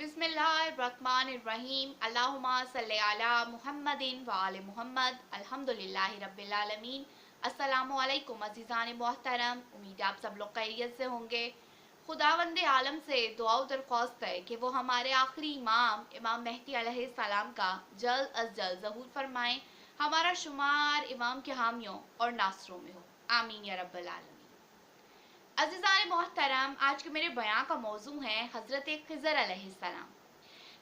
बिस्मिल्लाहिर्रहमानिर्रहीम अल्लाहुम्मा सल्ली अला मुहम्मदिन व आले मुहम्मद अल्हम्दुलिल्लाहि रब्बिल आलमीन। अस्सलामु अलैकुम अज़ीज़ान मोहतरम, उम्मीद है आप सब लोग खैरियत से होंगे। खुदावंद आलम से दुआ दरख्वास्त है कि वो हमारे आखिरी इमाम इमाम मेहदी अलैहिस्सलाम का जल्द अज जल्द ज़हूर फरमाएँ, हमारा शुमार इमाम के हामियों और नासरों में हो, आमीन या रब्बल आलमीन। अज़ीज़ान मोहतरम, आज के मेरे बयान का मौजू है हज़रत ख़िज़र अलैहिस्सलाम।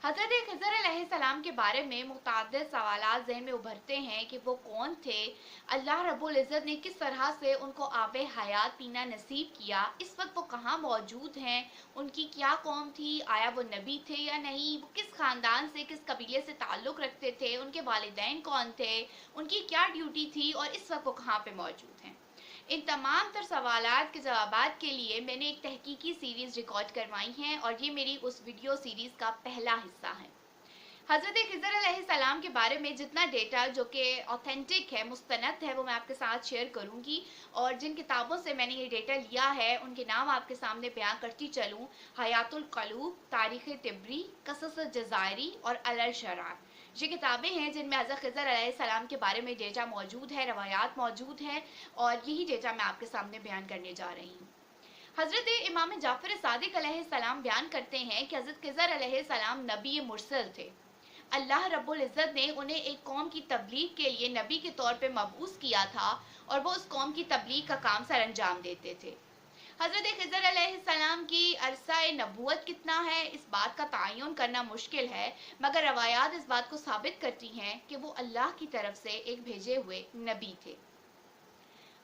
हज़रत ख़िज़र अलैहिस्सलाम के बारे में मुतअद्दिद सवालात ज़हन में उभरते हैं कि वो कौन थे, अल्लाह रब्बुल इज़्ज़त ने किस तरह से उनको आबे हयात पीना नसीब किया, इस वक्त वो कहाँ मौजूद हैं, उनकी क्या कौम थी, आया वो नबी थे या नहीं, वो किस ख़ानदान से किस कबीले से ताल्लुक़ रखते थे, उनके वालिदैन कौन थे, उनकी क्या ड्यूटी थी और इस वक्त वो कहाँ पे मौजूद हैं। इन तमाम तर सवालात के जवाबात के लिए मैंने एक तहकीकी सीरीज़ रिकॉर्ड करवाई हैं और ये मेरी उस वीडियो सीरीज़ का पहला हिस्सा है। हज़रत ख़िज़र अलैहिस्सलाम के बारे में जितना डेटा जो कि ऑथेंटिक है, मुस्तनद है, वो मैं आपके साथ शेयर करूंगी और जिन किताबों से मैंने ये डेटा लिया है उनके नाम आपके सामने बयान करती चलूँ। हयातुल क़लूब, तारीख़ तिब्री, क़सस जज़ायरी और अलल शरार, ये किताबें हैं जिनमें हज़रत ख़िज़र अलैहिस्सलाम के बारे में डेटा मौजूद है, रवायात मौजूद हैं और यही डेटा मैं आपके सामने बयान करने जा रही हूँ। हज़रत इमाम जाफ़र सादिक अलैहिस्सलाम बयान करते हैं कि हज़रत ख़िज़र अलैहिस्सलाम नबी मुरसल थे। अल्लाह रब्बुल इज़्ज़त ने उन्हें एक कौम की तबलीग के लिए नबी के तौर पे मबऊस किया था और वो उस कौम की तबलीग का काम सर अंजाम देते थे। हज़रत ख़िज़र अलैहिस्सलाम की अरसा नबूवत कितना है, इस बात का तयन करना मुश्किल है, मगर रवायात इस बात को साबित करती हैं कि वो अल्लाह की तरफ से एक भेजे हुए नबी थे।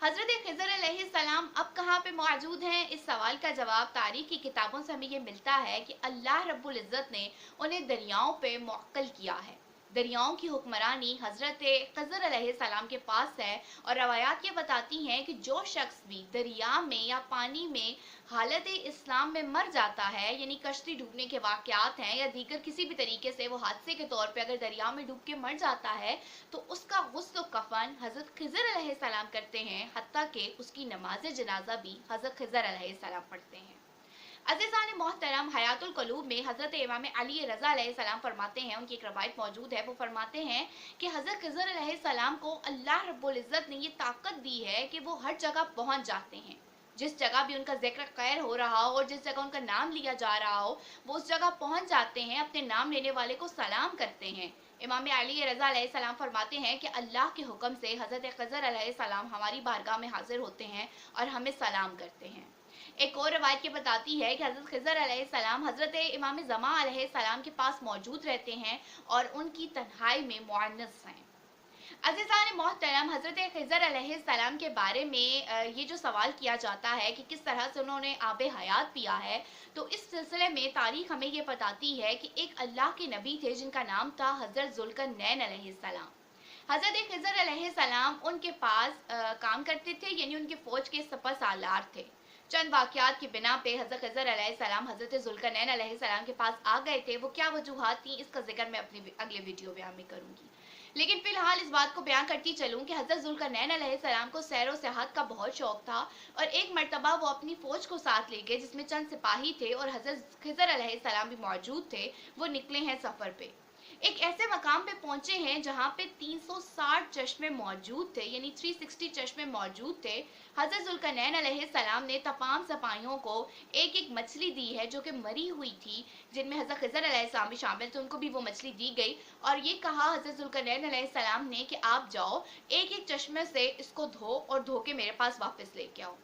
हज़रत ख़िज़र अलैहिस्सलाम अब कहाँ पे मौजूद हैं, इस सवाल का जवाब तारीख़ की किताबों से हमें ये मिलता है कि अल्लाह रब्बुल इज़्ज़त ने उन्हें दरियाओं पे मुअक्कल किया है। दरियाओं की हुक्मरानी हज़रत ख़िज़र अलैहिस्सलाम के पास है और रवायात ये बताती हैं कि जो शख्स भी दरिया में या पानी में हालत इस्लाम में मर जाता है, यानी कश्ती डूबने के वाक़यात हैं या दीगर किसी भी तरीके से वो हादसे के तौर पे अगर दरिया में डूब के मर जाता है तो उसका गुस्ल कफ़न हज़रत ख़िज़र अलैहिस्सलाम करते हैं, हत्ता कि उसकी नमाज जनाजा भी हज़रत ख़िज़र अलैहिस्सलाम पढ़ते हैं। अज़ीज़ान मोहतरम, हयातुल क़लूब में हज़रत इमाम अली रज़ा अलैहिस्सलाम फरमाते हैं, उनकी एक रवायत मौजूद है, वो फरमाते हैं कि हज़रत ख़िज़र अलैहिस्सलाम को अल्लाह रब्बुल इज़्ज़त ने ये ताकत दी है कि वो हर जगह पहुँच जाते हैं। जिस जगह भी उनका ज़िक्र खैर हो रहा हो और जिस जगह उनका नाम लिया जा रहा हो, वो उस जगह पहुँच जाते हैं, अपने नाम लेने वाले को सलाम करते हैं। इमाम अली रज़ा अलैहिस्सलाम फरमाते हैं कि अल्लाह के हुक्म से हज़रत ख़िज़र अलैहिस्सलाम हमारी बारगाह में हाजिर होते हैं और हमें सलाम करते हैं। एक और रवायत ये बताती है कि हज़रत ख़िज़र अलैहिस्सलाम हज़रत इमाम ज़मा अलैहिस्सलाम के पास मौजूद रहते हैं और उनकी तन्हाई में मुअन्नस हैं। अज़ीज़ान मोहतरम, हज़रत ख़िज़र अलैहिस्सलाम के बारे में ये जो सवाल किया जाता है कि किस तरह से उन्होंने आबे हयात पिया है, तो इस सिलसिले में तारीख़ हमें ये बताती है कि एक अल्लाह के नबी थे जिनका नाम था हज़रत ज़ुल्करनैन अलैहिस्सलाम। हज़रत ख़िज़र अलैहिस्सलाम उनके पास काम करते थे, यानी उनके फ़ौज के सपरसालार थे। चंद वाक़यात की बिना पे हज़रत ख़िज़र अलैहिस्सलाम हज़रत ज़ुल्करनैन अलैहिस्सलाम के पास आ गए थे। वो क्या वजूहात थी, इसका ज़िक्र मैं अपनी अगले वीडियो बयान में करूँगी। लेकिन फ़िलहाल इस बात को बयान करती चलूँ कि हज़रत ज़ुल्करनैन अलैहिस्सलाम को सैर व सियाहत का बहुत शौक़ था और एक मरतबा वो अपनी फ़ौज को साथ ले गए जिसमें चंद सिपाही थे और हज़रत ख़िज़र अलैहिस्सलाम भी मौजूद थे। वो निकले हैं सफ़र पे, एक ऐसे मकाम पे पहुंचे हैं जहाँ पे 360 चश्मे मौजूद थे, यानी 360 चश्मे मौजूद थे। हज़रत ज़ुल्करनैन अलैहिस्सलाम ने तमाम सिपाहियों को एक एक मछली दी है जो कि मरी हुई थी, जिनमें हज़रत ख़िज़र अलैहिस्सलाम भी शामिल थे, उनको भी वो मछली दी गई और ये कहा हज़रत ज़ुल्करनैन अलैहिस्सलाम ने कि आप जाओ, एक एक चश्मे से इसको धो और धो के मेरे पास वापस लेके आओ।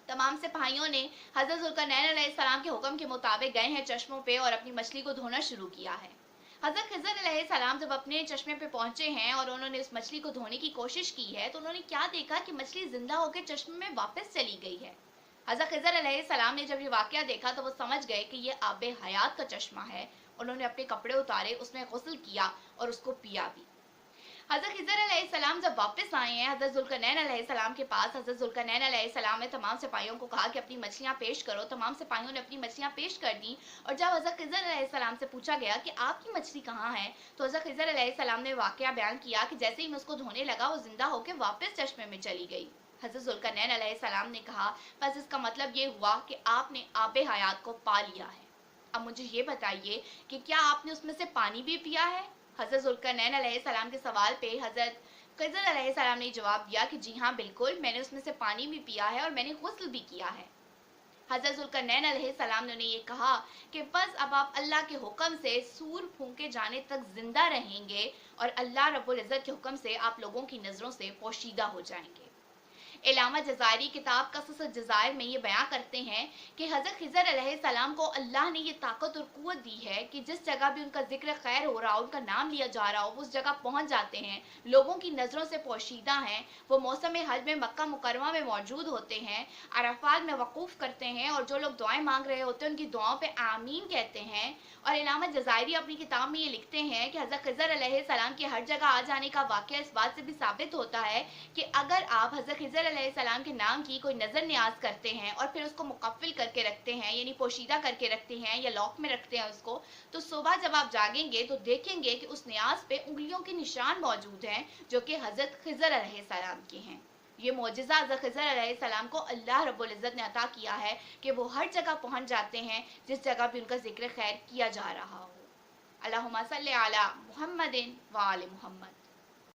तमाम सिपाहियों ने हज़रत ज़ुल्करनैन अलैहिस्सलाम के हुक्म के मुताबिक गए हैं चश्मों पे और अपनी मछली को धोना शुरू किया है। हज़रत ख़िज़र अलैहिस्सलाम जब अपने चश्मे पे पहुंचे हैं और उन्होंने उस मछली को धोने की कोशिश की है तो उन्होंने क्या देखा कि मछली जिंदा होकर चश्मे में वापस चली गई है। हज़रत ख़िज़र अलैहिस्सलाम ने जब ये वाक़या देखा तो वो समझ गए कि ये आबे हयात का चश्मा है। उन्होंने अपने कपड़े उतारे, उसमें गुस्ल किया और उसको पिया भी। हज़रत ख़िज़र अलैहिस्सलाम जब वापस आए हैं हज़रत ज़ुल्करनैन अलैहिस्सलाम के पास, हज़रत ज़ुल्करनैन अलैहिस्सलाम ने तमाम सिपाहियों को कहा कि अपनी मछलियाँ पेश करो। तमाम सिपाहियों ने अपनी मछलियाँ पेश कर दी और जब हज़रत ख़िज़र अलैहिस्सलाम से पूछा गया कि आपकी मछली कहाँ है, तो हज़रत ख़िज़र अलैहिस्सलाम ने वाक़या बयान किया कि जैसे ही मैं उसको धोने लगा वो ज़िंदा होकर वापस चश्मे में चली गई। हज़रत ज़ुल्करनैन अलैहिस्सलाम ने कहा, बस इसका मतलब ये हुआ कि आपने आबे हयात को पा लिया है। अब मुझे ये बताइए कि क्या आपने उसमें से पानी भी पिया है? हज़रत ज़ुल्करनैन अलैहिस्सलाम के सवाल पे हज़रत खिज़र अलैहिस्सलाम ने जवाब दिया कि जी हाँ बिल्कुल, मैंने उसमें से पानी भी पिया है और मैंने गुस्ल भी किया है। हज़रत ज़ुल्करनैन अलैहिस्सलाम ने उन्हें ये कहा कि बस अब आप अल्लाह के हुक्म से सूर फूंके जाने तक जिंदा रहेंगे और अल्लाह रब्बुल इज़्ज़त के हुक्म से आप लोगों की नज़रों से पोशीदा हो जाएंगे। इलामा जज़ारी किताब कसस जज़ायर में ये बयां करते हैं कि हज़रत खिज़र अलैहिस्सलाम को अल्लाह ने ये ताकत और क़ुव्वत दी है कि जिस जगह भी उनका जिक्र खैर हो रहा हो, उनका नाम लिया जा रहा हो, वो उस जगह पहुंच जाते हैं, लोगों की नज़रों से पोशीदा हैं। वो मौसम हज में मक्का मुकरमा में मौजूद होते हैं, अराफात में वक़ूफ़ करते हैं और जो लोग दुआएं मांग रहे होते हैं उनकी दुआओं पे आमीन कहते हैं। और इलामा जज़ायरी अपनी किताब में ये लिखते हैं कि हज़रत खिज़र अलैहिस्सलाम के हर जगह आ जाने का वाक़या इस बात से भी साबित होता है कि अगर आप हज़रत खिज़र अलैहिस्सलाम के नाम की कोई नज़र न्याज करते हैं और फिर उसको मुकफ़्फ़िल करके रखते हैं, यानी पोशीदा करके रखते हैं या लॉक में रखते हैं उसको, तो सुबह जब आप जागेंगे तो देखेंगे कि उस न्याज पे उंगलियों के निशान मौजूद हैं जो कि हज़रत खिज़र अलैहिस्सलाम के हैं। ये मौजिज़ा हज़रत खिज़र अलैहिस्सलाम को अल्लाह रब्बुल इज़्ज़त ने अता किया है कि वो हर जगह पहुंच जाते हैं जिस जगह भी उनका जिक्र खैर किया जा रहा हो। अल्लाहुम्मा सल्ली अला मुहम्मदिन व आले मुहम्मद।